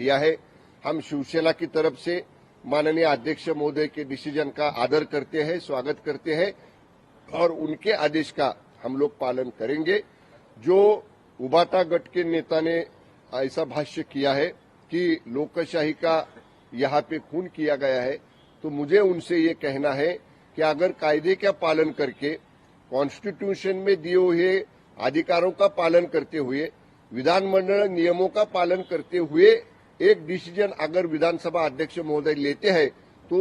दिया है। हम शिवसेना की तरफ से माननीय अध्यक्ष महोदय के डिसीजन का आदर करते हैं, स्वागत करते हैं और उनके आदेश का हम लोग पालन करेंगे। जो उबाटा गट के नेता ने ऐसा भाष्य किया है कि लोकशाही का यहाँ पे खून किया गया है, तो मुझे उनसे ये कहना है कि अगर कायदे का पालन करके कॉन्स्टिट्यूशन में दिए हुए अधिकारों का पालन करते हुए विधानमंडल नियमों का पालन करते हुए एक डिसीजन अगर विधानसभा अध्यक्ष महोदय लेते हैं तो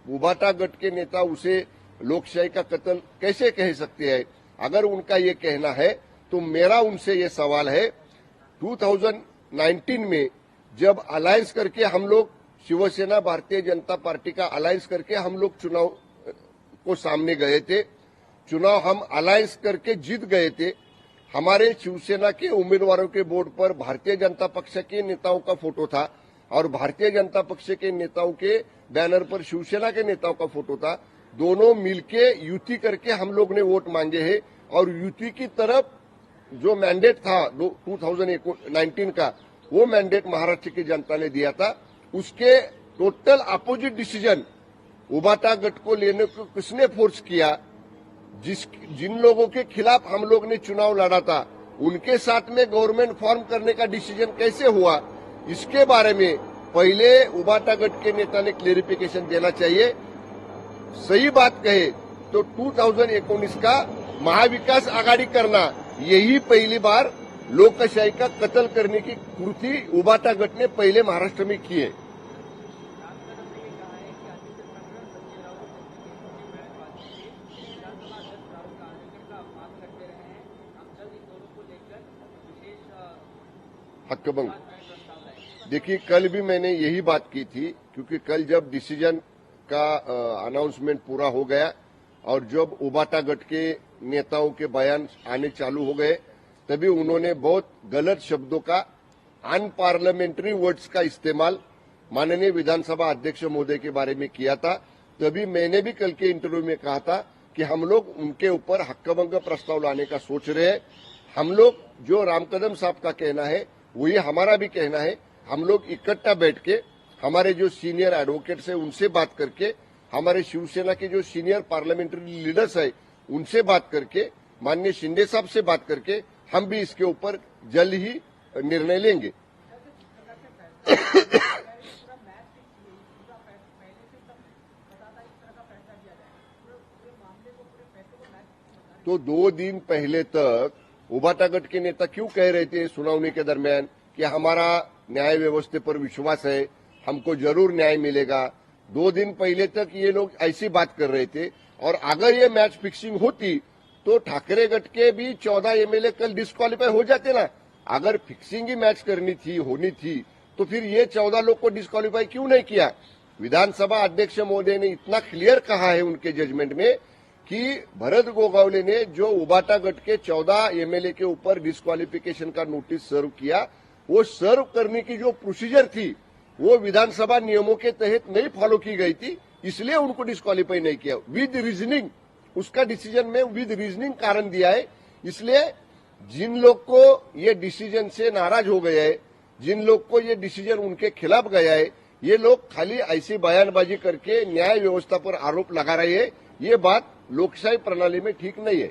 उबाटा गट के नेता उसे लोकशाही का कत्ल कैसे कह सकते हैं। अगर उनका ये कहना है तो मेरा उनसे ये सवाल है, 2019 में जब अलायंस करके हम लोग शिवसेना भारतीय जनता पार्टी का अलायंस करके हम लोग चुनाव को सामने गए थे, चुनाव हम अलायंस करके जीत गए थे। हमारे शिवसेना के उम्मीदवारों के बोर्ड पर भारतीय जनता पक्ष के नेताओं का फोटो था और भारतीय जनता पक्ष के नेताओं के बैनर पर शिवसेना के नेताओं का फोटो था। दोनों मिलके युति करके हम लोग ने वोट मांगे हैं और युति की तरफ जो मैंडेट था 2019 का, वो मैंडेट महाराष्ट्र की जनता ने दिया था। उसके टोटल अपोजिट डिसीजन उबाटा गट को लेने को किसने फोर्स किया? जिन लोगों के खिलाफ हम लोग ने चुनाव लड़ा था उनके साथ में गवर्नमेंट फॉर्म करने का डिसीजन कैसे हुआ, इसके बारे में पहले उबाटा गट के नेता ने क्लेरिफिकेशन देना चाहिए। सही बात कहे तो 2019 का महाविकास आघाड़ी करना यही पहली बार लोकशाही का कत्ल करने की कृति उबाटा गट ने पहले महाराष्ट्र में की है। हक्कभंग, देखिए कल भी मैंने यही बात की थी, क्योंकि कल जब डिसीजन का अनाउंसमेंट पूरा हो गया और जब उबाटा गट के नेताओं के बयान आने चालू हो गए तभी उन्होंने बहुत गलत शब्दों का, अनपार्लियामेंट्री वर्ड्स का इस्तेमाल माननीय विधानसभा अध्यक्ष महोदय के बारे में किया था। तभी मैंने भी कल के इंटरव्यू में कहा था कि हम लोग उनके ऊपर हक्कभंग प्रस्ताव लाने का सोच रहे हैं। हम लोग जो राम कदम साहब का कहना है वही हमारा भी कहना है। हम लोग इकट्ठा बैठ के हमारे जो सीनियर एडवोकेट्स है उनसे बात करके, हमारे शिवसेना के जो सीनियर पार्लियामेंट्री लीडर्स है उनसे बात करके, माननीय शिंदे साहब से बात करके हम भी इसके ऊपर जल्द ही निर्णय लेंगे। तो 2 दिन पहले तक उबाटा गट के नेता क्यों कह रहे थे सुनावनी के दरमियान कि हमारा न्याय व्यवस्था पर विश्वास है, हमको जरूर न्याय मिलेगा। 2 दिन पहले तक ये लोग ऐसी बात कर रहे थे। और अगर ये मैच फिक्सिंग होती तो ठाकरे गट के भी 14 एमएलए कल डिस्क्वालीफाई हो जाते ना। अगर फिक्सिंग ही मैच करनी थी, होनी थी, तो फिर ये 14 लोग को डिस्क्वालीफाई क्यों नहीं किया? विधानसभा अध्यक्ष महोदय ने इतना क्लियर कहा है उनके जजमेंट में कि भरत गोगावले ने जो उबाटा गट के 14 एमएलए के ऊपर डिस्क्वालिफिकेशन का नोटिस सर्व किया, वो सर्व करने की जो प्रोसीजर थी वो विधानसभा नियमों के तहत नहीं फॉलो की गई थी, इसलिए उनको डिस्क्वालीफाई नहीं किया। विद रीजनिंग, उसका डिसीजन में विद रीजनिंग कारण दिया है। इसलिए जिन लोग को ये डिसीजन से नाराज हो गए हैं, जिन लोग को ये डिसीजन उनके खिलाफ गया है, ये लोग खाली ऐसी बयानबाजी करके न्याय व्यवस्था पर आरोप लगा रहे हैं। ये बात लोकशाही प्रणाली में ठीक नहीं है।